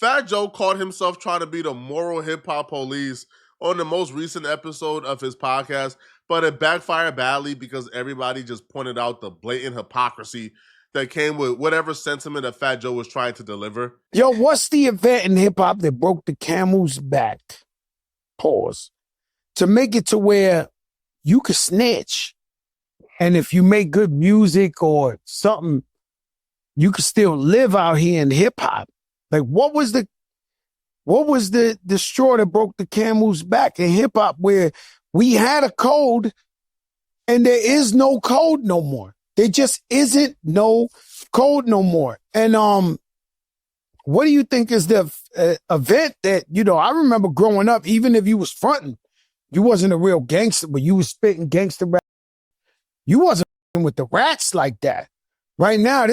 Fat Joe caught himself trying to be the moral hip-hop police on the most recent episode of his podcast, but it backfired badly because everybody just pointed out the blatant hypocrisy that came with whatever sentiment that Fat Joe was trying to deliver. Yo, what's the event in hip-hop that broke the camel's back? Pause. To make it to where you could snitch. And if you make good music or something, you could still live out here in hip-hop. Like, what was the straw that broke the camel's back in hip-hop where we had a code and there is no code no more? There just isn't no code no more. And what do you think is the event that, I remember growing up, even if you was fronting, you wasn't a real gangster, but you was spitting gangster rap. You wasn't with the rats like that. Right now,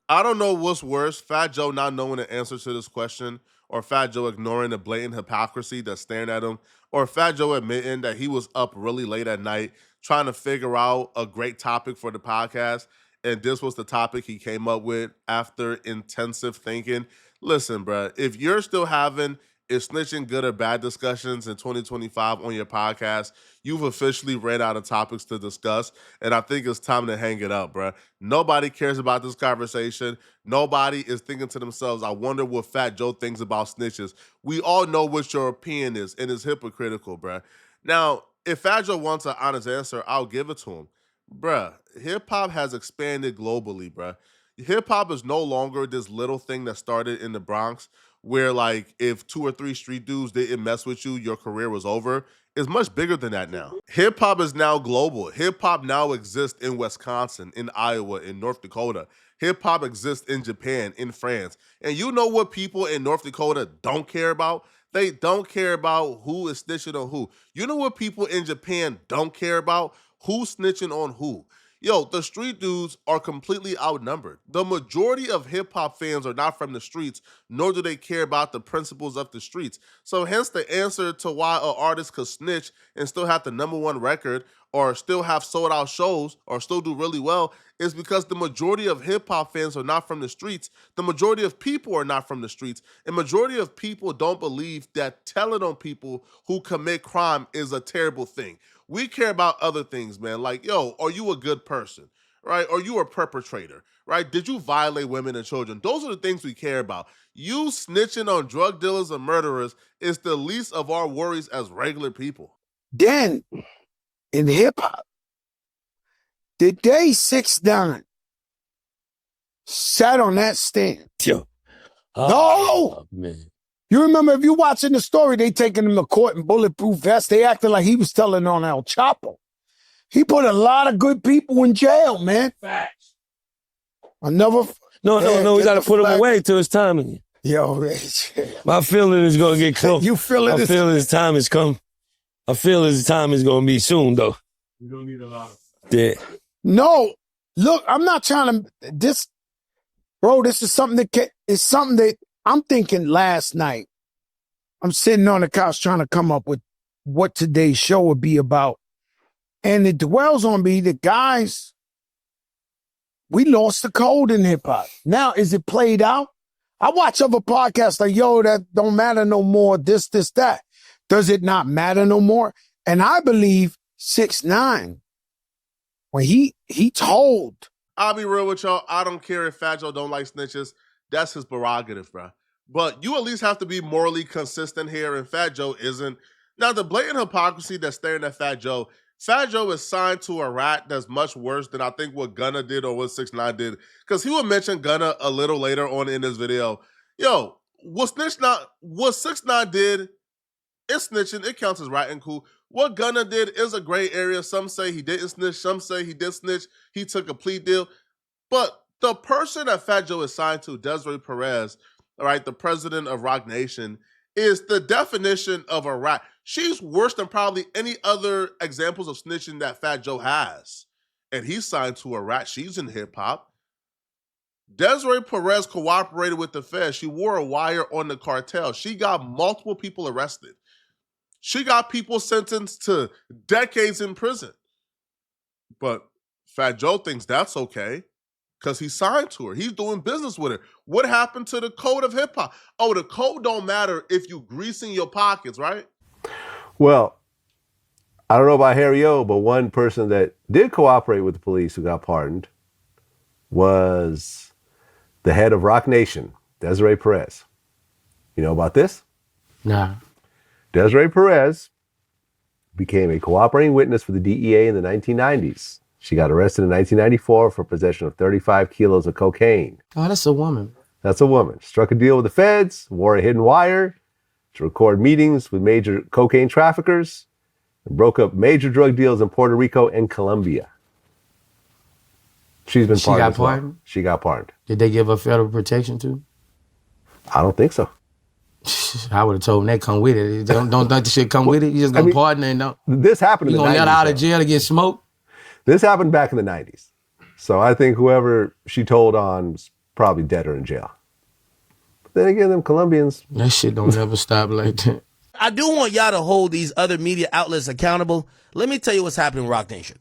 I don't know what's worse, Fat Joe not knowing the answer to this question, or Fat Joe ignoring the blatant hypocrisy that's staring at him, or Fat Joe admitting that he was up really late at night trying to figure out a great topic for the podcast, and this was the topic he came up with after intensive thinking. Listen, bruh, if you're still having is snitching good or bad discussions in 2025 on your podcast, you've officially ran out of topics to discuss, and I think it's time to hang it up, bruh. Nobody cares about this conversation. Nobody is thinking to themselves, I wonder what Fat Joe thinks about snitches. We all know what your opinion is, and it's hypocritical, bruh. Now, if Fat Joe wants an honest answer, I'll give it to him. Bruh, hip-hop has expanded globally, bruh. Hip-hop is no longer this little thing that started in the Bronx where, like, if 2 or 3 street dudes didn't mess with you, your career was over. It's much bigger than that now. Hip-hop is now global. Hip-hop now exists in Wisconsin, in Iowa, in North Dakota. Hip-hop exists in Japan, in France. And you know what people in North Dakota don't care about? They don't care about who is snitching on who. You know what people in Japan don't care about? Who's snitching on who. Yo, the street dudes are completely outnumbered. The majority of hip-hop fans are not from the streets, nor do they care about the principles of the streets. So hence the answer to why an artist could snitch and still have the #1 record or still have sold-out shows or still do really well is because the majority of hip-hop fans are not from the streets. The majority of people are not from the streets. And majority of people don't believe that telling on people who commit crime is a terrible thing. We care about other things, man. Like, yo, are you a good person, right? Are you a perpetrator, right? Did you violate women and children? Those are the things we care about. You snitching on drug dealers and murderers is the least of our worries as regular people. Then, in hip-hop, the day 6ix9ine sat on that stand. Yo. No! Man. You remember, if you're watching the story, they taking him to court in bulletproof vests. They acting like he was telling on El Chapo. He put a lot of good people in jail, man. Facts. No, we got to put him away till it's time. Yo, my feeling is going to get close. You feeling I feel his time has come. I feel his time is going to be soon, though. We don't need a lot of... Yeah. No, look, I'm not trying to, this is something that I'm thinking last night. I'm sitting on the couch trying to come up with what today's show would be about. And it dwells on me that, guys, we lost the code in hip-hop. Now, is it played out? I watch other podcasts like, yo, that don't matter no more, this, that. Does it not matter no more? And I believe 6ix9ine, when he told. I'll be real with y'all. I don't care if Fat Joe don't like snitches. That's his prerogative, bro. But you at least have to be morally consistent here, and Fat Joe isn't. Now, the blatant hypocrisy that's staring at Fat Joe is signed to a rat that's much worse than I think what Gunna did or what 6ix9ine did. Because he would mention Gunna a little later on in this video. Yo, what 6ix9ine did is snitching. It counts as ratting cool. What Gunna did is a gray area. Some say he didn't snitch. Some say he did snitch. He took a plea deal. But the person that Fat Joe is signed to, Desiree Perez, all right, the president of Roc Nation, is the definition of a rat. She's worse than probably any other examples of snitching that Fat Joe has. And he's signed to a rat. She's in hip-hop. Desiree Perez cooperated with the Fed. She wore a wire on the cartel. She got multiple people arrested. She got people sentenced to decades in prison. But Fat Joe thinks that's okay. because he signed to her. He's doing business with her. What happened to the code of hip hop? Oh, the code don't matter if you greasing your pockets, right? Well, I don't know about Harry O, but one person that did cooperate with the police who got pardoned was the head of Rock Nation, Desiree Perez. You know about this? Nah. Desiree Perez became a cooperating witness for the DEA in the 1990s. She got arrested in 1994 for possession of 35 kilos of cocaine. Oh, that's a woman. That's a woman. Struck a deal with the feds, wore a hidden wire to record meetings with major cocaine traffickers, and broke up major drug deals in Puerto Rico and Colombia. She's been pardoned as well. Pardoned? She got pardoned. Did they give her federal protection too? I don't think so. I would have told them that come with it. Don't let the shit come with it. You just gonna pardon her and don't. This happened in You the 90s. gonna let her out of though. jail to get smoked? This happened back in the 90s. So I think whoever she told on is probably dead or in jail. But then again, them Colombians. That shit don't never stop like that. I do want y'all to hold these other media outlets accountable. Let me tell you what's happening in Rock Nation.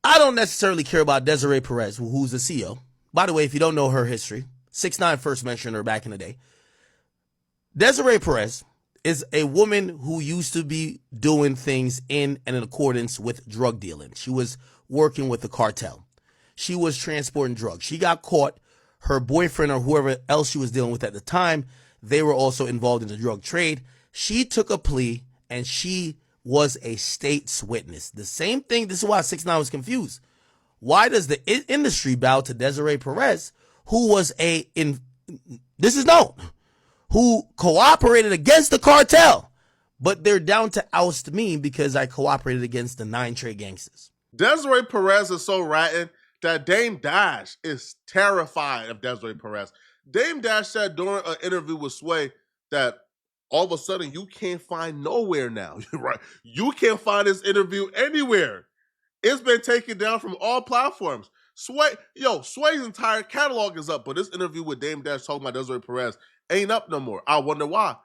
I don't necessarily care about Desiree Perez, who's the CEO. By the way, if you don't know her history, 6ix9ine first mentioned her back in the day. Desiree Perez is a woman who used to be doing things in and in accordance with drug dealing. She was working with the cartel. She was transporting drugs. She got caught. Her boyfriend or whoever else she was dealing with at the time, they were also involved in the drug trade. She took a plea and she was a state's witness. The same thing. This is why 6ix9ine was confused. Why does the industry bow to Desiree Perez, who was this is known, who cooperated against the cartel, but they're down to oust me because I cooperated against the 9 trade gangsters. Desiree Perez is so ratting that Dame Dash is terrified of Desiree Perez. Dame Dash said during an interview with Sway that all of a sudden you can't find nowhere now. Right? You can't find this interview anywhere. It's been taken down from all platforms. Sway's entire catalog is up, but this interview with Dame Dash talking about Desiree Perez ain't up no more. I wonder why.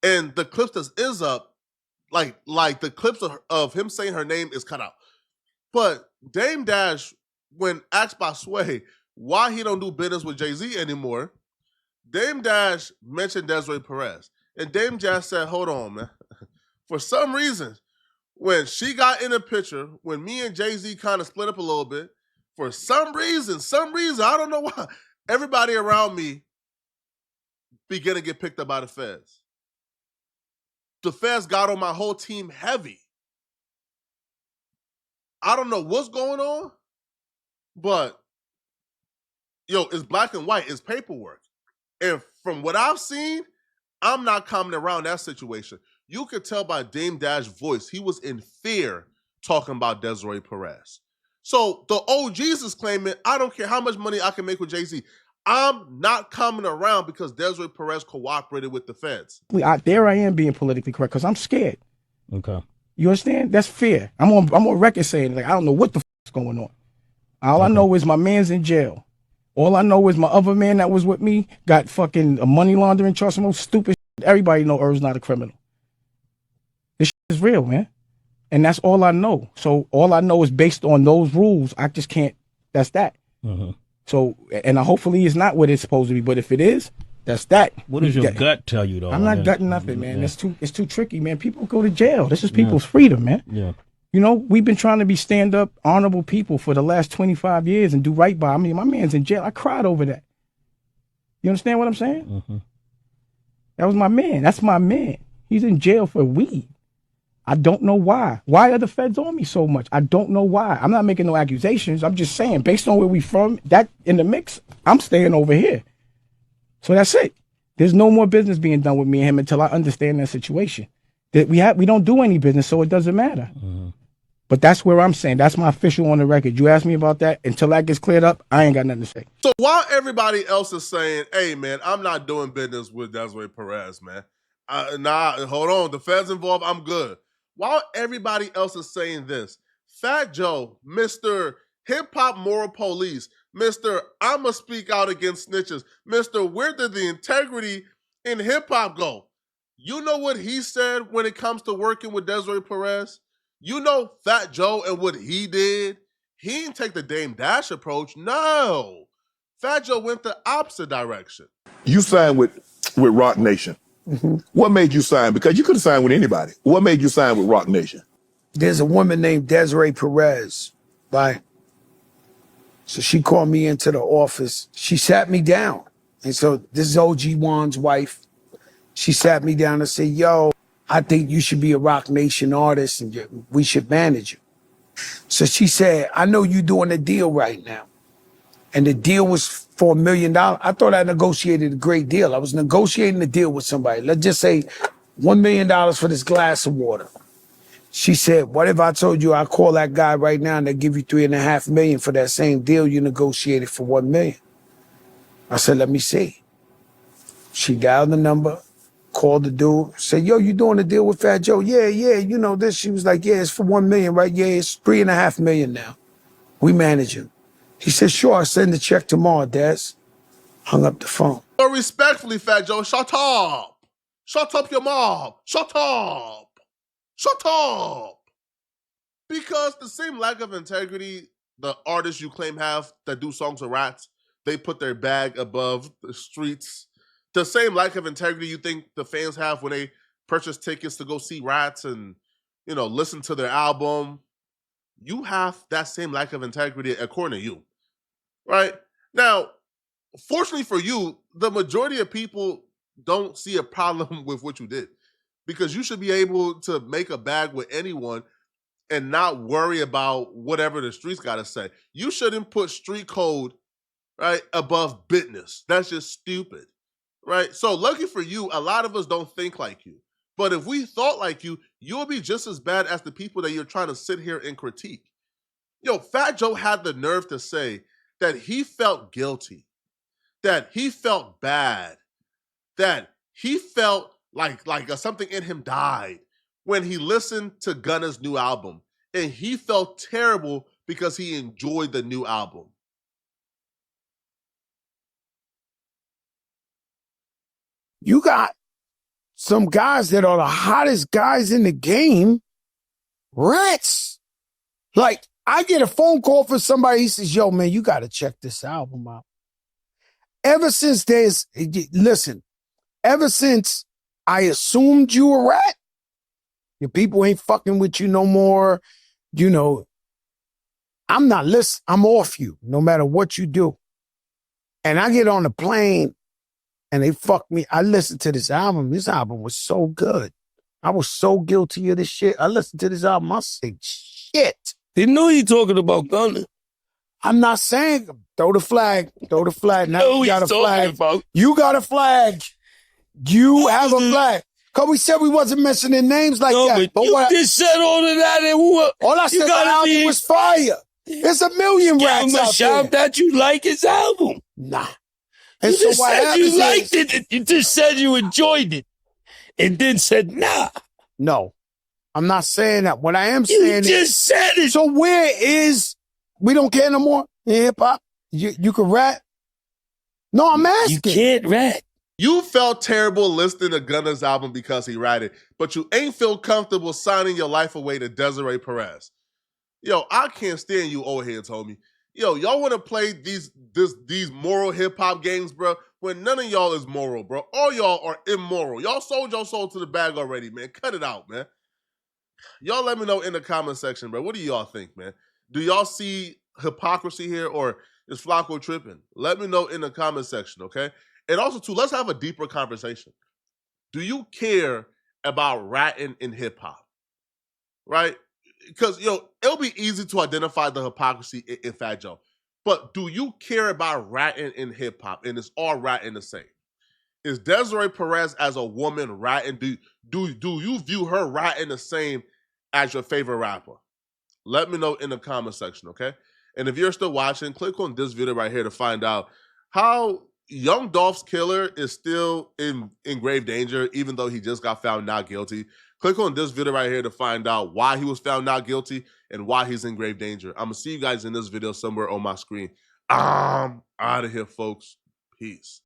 And the clips that is up, like the clips of him saying her name is cut out. But Dame Dash, when asked by Sway why he don't do business with Jay-Z anymore, Dame Dash mentioned Desiree Perez. And Dame Dash said, hold on, man. For some reason, when she got in the picture, when me and Jay-Z kind of split up a little bit, for some reason, I don't know why, everybody around me began to get picked up by the feds. The feds got on my whole team heavy. I don't know what's going on, but it's black and white. It's paperwork. And from what I've seen, I'm not coming around that situation. You could tell by Dame Dash's voice, he was in fear talking about Desiree Perez. So the OGs is claiming, I don't care how much money I can make with Jay-Z. I'm not coming around because Desiree Perez cooperated with the feds. There I am being politically correct because I'm scared. Okay. You understand? That's fear. I'm on record saying, like, I don't know what the is going on. All I know is my man's in jail. All I know is my other man that was with me got fucking a money laundering charge, some stupid shit. Everybody know Earl's not a criminal. This shit is real, man. And that's all I know. So all I know is based on those rules. I just can't. That's that. Mm-hmm. So, and hopefully it's not what it's supposed to be. But if it is, that's that. What does your gut tell you, though? I'm not gutting nothing, man. It's too tricky, man. People go to jail. This is people's freedom, man. Yeah. You know, we've been trying to be stand-up, honorable people for the last 25 years and do right by. I mean, my man's in jail. I cried over that. You understand what I'm saying? Mm-hmm. That was my man. That's my man. He's in jail for weed. I don't know why. Why are the feds on me so much? I don't know why. I'm not making no accusations. I'm just saying, based on where we from, that in the mix, I'm staying over here. So that's it. There's no more business being done with me and him until I understand that situation. That we don't do any business, so it doesn't matter. Mm-hmm. But that's where I'm saying. That's my official on the record. You ask me about that. Until that gets cleared up, I ain't got nothing to say. So while everybody else is saying, hey, man, I'm not doing business with Desiree Perez, man. Hold on. The feds involved, I'm good. While everybody else is saying this, Fat Joe, Mr. Hip-Hop Moral Police, Mr. I'ma speak out against snitches, Mr. Where did the integrity in hip-hop go? You know what he said when it comes to working with Desiree Perez? You know Fat Joe and what he did? He didn't take the Dame Dash approach. No. Fat Joe went the opposite direction. You signed with Rock Nation. What made you sign? Because you could have signed with anybody. What made you sign with Rock Nation? There's a woman named Desiree Perez, right? So she called me into the office. She sat me down. And so this is OG Juan's wife. She sat me down and said, yo, I think you should be a Rock Nation artist and we should manage you. So she said, I know you're doing a deal right now. And the deal was for $1 million. I thought I negotiated a great deal. I was negotiating a deal with somebody. Let's just say $1 million for this glass of water. She said, what if I told you I call that guy right now and they give you $3.5 million for that same deal you negotiated for $1 million? I said, let me see. She dialed the number, called the dude, said, yo, you doing a deal with Fat Joe? Yeah, you know this. She was like, yeah, it's for $1 million, right? Yeah, it's $3.5 million now. We manage him. He said, sure, I'll send the check tomorrow, Des. Hung up the phone. So respectfully, Fat Joe, shut up. Shut up your mom. Shut up. Shut up. Because the same lack of integrity the artists you claim have that do songs with rats, they put their bag above the streets. The same lack of integrity you think the fans have when they purchase tickets to go see rats and, you know, listen to their album. You have that same lack of integrity according to you, right? Now, fortunately for you, the majority of people don't see a problem with what you did because you should be able to make a bag with anyone and not worry about whatever the streets got to say. You shouldn't put street code, right, above business. That's just stupid, right? So lucky for you, a lot of us don't think like you. But if we thought like you, you'll be just as bad as the people that you're trying to sit here and critique. Yo, Fat Joe had the nerve to say that he felt guilty, that he felt bad, that he felt like something in him died when he listened to Gunna's new album. And he felt terrible because he enjoyed the new album. You got some guys that are the hottest guys in the game, rats. Like, I get a phone call from somebody, he says, yo, man, you got to check this album out. Ever since ever since I assumed you a rat, your people ain't fucking with you no more, you know, I'm not listening. I'm off you, no matter what you do. And I get on the plane and they fuck me. I listened to this album. This album was so good. I was so guilty of this shit. I listened to this album. I said, shit. Didn't know you talking about Gunna. I'm not saying throw the flag. Throw the flag. Now No, you got a flag. about. You got a flag. You have a flag. Because we said we wasn't mentioning names like No, that. but you just said all of that and what? All I said, the album was fire. There's a million Give rats him a out shout there. that you like his album. Nah. You And so just what said happens you liked is, it. You just said you enjoyed it. And then said, nah. no, I'm not saying that. What I am You saying is, just said it. so where is, we don't care no more in hip hop? You can rap? No, I'm asking. You can't rap. You felt terrible listening to Gunna's album because he ratted, but you ain't feel comfortable signing your life away to Desiree Perez. Yo, I can't stand you old heads, homie. Yo, y'all want to play these moral hip-hop games, bro, when none of y'all is moral, bro. All y'all are immoral. Y'all sold your soul to the bag already, man. Cut it out, man. Y'all let me know in the comment section, bro. What do y'all think, man? Do y'all see hypocrisy here or is Flacco tripping? Let me know in the comment section, okay? And also, too, let's have a deeper conversation. Do you care about ratting in hip-hop, right? Because, it'll be easy to identify the hypocrisy in Fat Joe. But do you care about ratting in hip-hop? And it's all ratting the same. Is Desiree Perez as a woman ratting? Do you view her ratting the same as your favorite rapper? Let me know in the comment section, okay? And if you're still watching, click on this video right here to find out how Young Dolph's killer is still in grave danger, even though he just got found not guilty. Click on this video right here to find out why he was found not guilty and why he's in grave danger. I'm going to see you guys in this video somewhere on my screen. I'm out of here, folks. Peace.